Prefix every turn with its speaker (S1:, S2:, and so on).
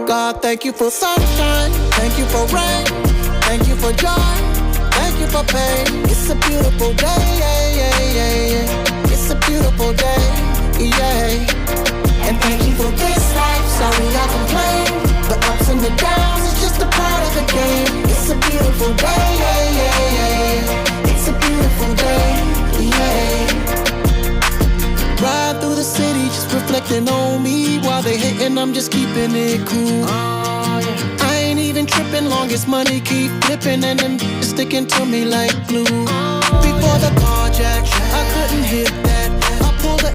S1: God, thank you for sunshine, thank you for rain, thank you for joy, thank you for pain. It's a beautiful day, yeah, yeah, yeah, yeah. It's a beautiful day, yeah. And thank you for this life, sorry I complain. The ups and the downs, it's just a part of the game. It's a beautiful day, yeah, yeah, yeah. It's a beautiful day, yeah. Ride through the city, just reflecting on me. While they hating, I'm just keeping it cool. I ain't even tripping, long as money keep flipping, and them sticking to me like glue. Before the carjack, I couldn't hit that.